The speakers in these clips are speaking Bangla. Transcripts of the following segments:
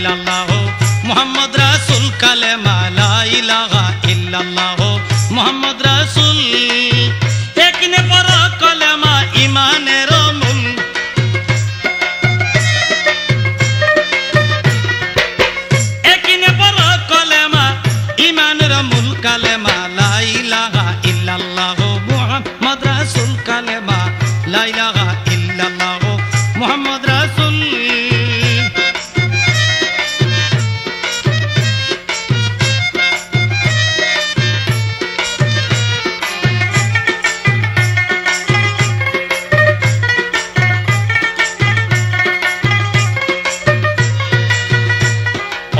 ইল্লাল্লাহ মুহাম্মদ রাসূল কালেমা লা ইলাহা ইল্লাল্লাহ মুহাম্মদ রাসূল একনে পড়া কলেমা ঈমানের মূল একনে পড়া কলেমা ঈমানের মূল কালেমা লা ইলাহা ইল্লাল্লাহ মুহাম্মদ রাসূল কালেমা লা ইলাহা ইল্লাল্লাহ মুহাম্মদ রাসূল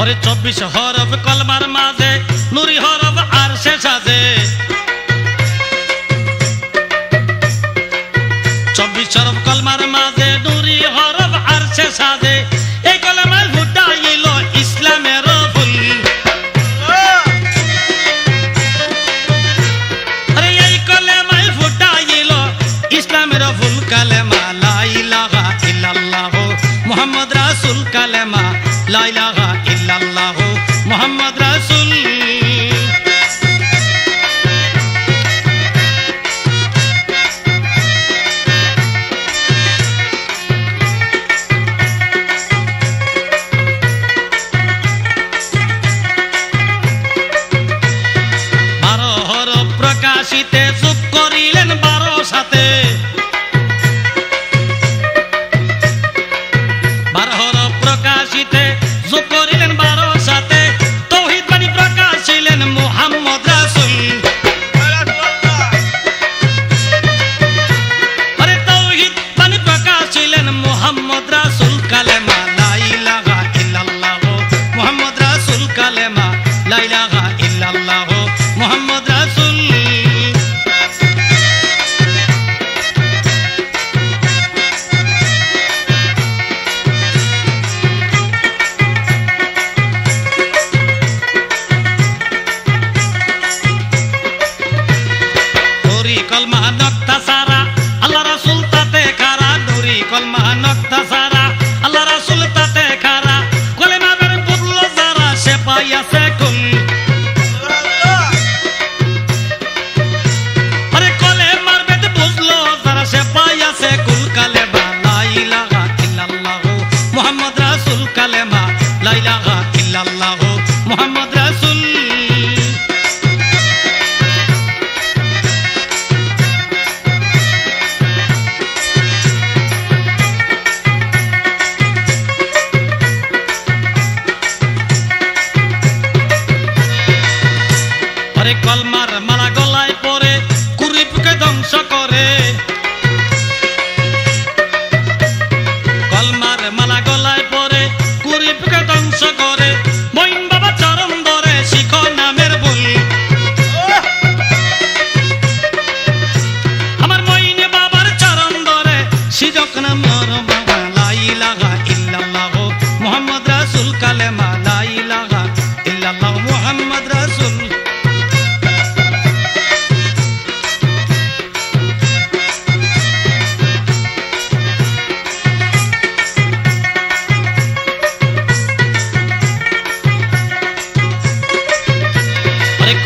ওরে 24 হরফ কলমার মাঝে নুরি হরফ আরশে সাজে 24 হরফ কলমার মাঝে নুরি হরফ আরশে সাজে এই কলমায় ফুটাইল ইসলামের ফুল আরে এই কলমায় ফুটাইল ইসলামের ফুল কালেমা লা ইলাহা ইল্লাল্লাহ মুহাম্মদ রাসূল কালেমা লা ইলাহা ইল্লাল্লাহ মুহাম্মদ রাসূল প্রকাশিতে যোগ করিলেন 12 সাথে 12 হরফ প্রকাশিতে যোগ করিলেন 12 সাথে তাওহীদ বাণী প্রকাশিলেন মুহাম্মদ রাসূল আরে তাওহীদ বাণী প্রকাশিলেন মুহাম্মদ রাসূল কালেমা লা ইলাহা ইল্লাল্লাহ মুহাম্মদ রাসূল কালেমা লা ইলাহা ইল্লাল্লাহ মুহাম্মদ রাসূল কলমা নক্তা সারা আল্লাহ রাসূল তাতে খারা নুরি কলমা নক্তা সারা আল্লাহ রাসূল তাতে খারা কলেমা বের বুঝলো যারা সে পাইয়াছে কুল আরে কলেমার বেদ বুঝলো যারা সে পাইয়াছে কুল কালেমা লা ইলাহা ইল্লাল্লাহ মুহাম্মদ রাসূল কালেমা লা ইলাহা ইল্লাল্লাহ মুহাম্মদ রাসূল কলমার মালা গলায় পরে কুরিপকে ধ্বংস করে কলমার মালা গলায় পরে কুরিপকে ধ্বংস করে মঈন বাবা চরণ ধরে শিখো নামের ভুল আমার মঈন বাবার চরণ ধরে শিখো নামের বাবা লা ইলাহা ইল্লাল্লাহ মুহাম্মদ রাসূল কালেমা লা ইলাহা ইল্লাল্লাহ মুহাম্মদ রাসূল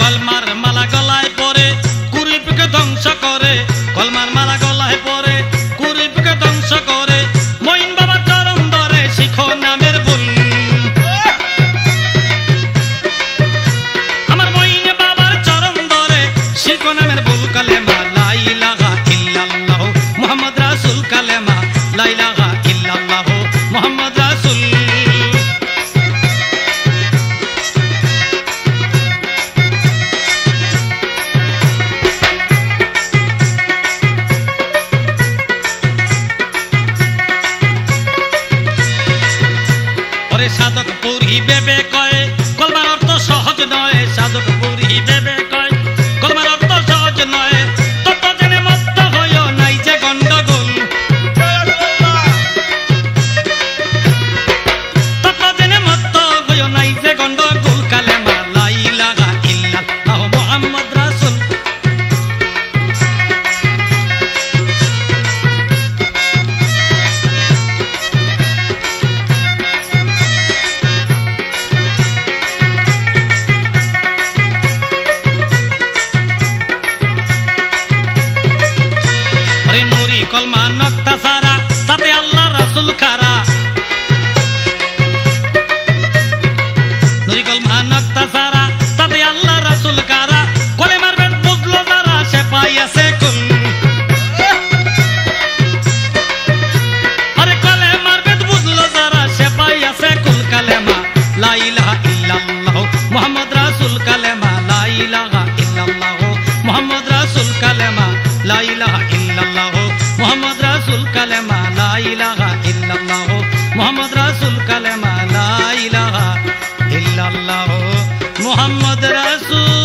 কলমার মালা গলায় পরে কুরিপকে ধ্বংস করে কলমার মালা গলায় পরে কুরিপকে ধ্বংস করে মঈন বাবা চরণ ধরে শিখো নামের ভুল আমার মঈন বাবার চরণ ধরে শিখো নামের ভুল কালেমা লা ইলাহা ইল্লাল্লাহ মুহাম্মদ রাসূল কালেমা লা ইলাহা ইল্লাল্লাহ মুহাম্মদ রাসূল সাধক পুরি বেবে কয় কলমার অর্থ সহজ নয় সাধক পুরি বেবে কয় কলমার অর্থ সহজ নয় তত জেনে মত্ত হইও নাই যে গন্ডগোল তত জেনে মত্ত হইও নাই যে গন্ডগোল কালেমা লা ইলাহা ইল্লাল্লাহ মুহাম্মদ রাসূল আল্লাহ রাসূল কারা কলেমার বেদ বুঝলো যারা সে পাইয়াছে কোন আরে কলেমার বেদ বুঝলো যারা সে পাইয়াছে কুল কালেমা লা ইলাহা ইল্লাল্লাহ মুহাম্মদ রাসূল কালেমা লা ইলাহা ইল্লাল্লাহ মুহাম্মদ রাসূল কালেমা লা ইলাহা ইল্লাল্লাহ মুহাম্মদ রাসূল কালেমা লা ইলাহা ইল্লাল্লাহ মুহাম্মদ রাসূল কালেমা লা ইলাহা ইল্লাল্লাহ মুহাম্মদ রাসূল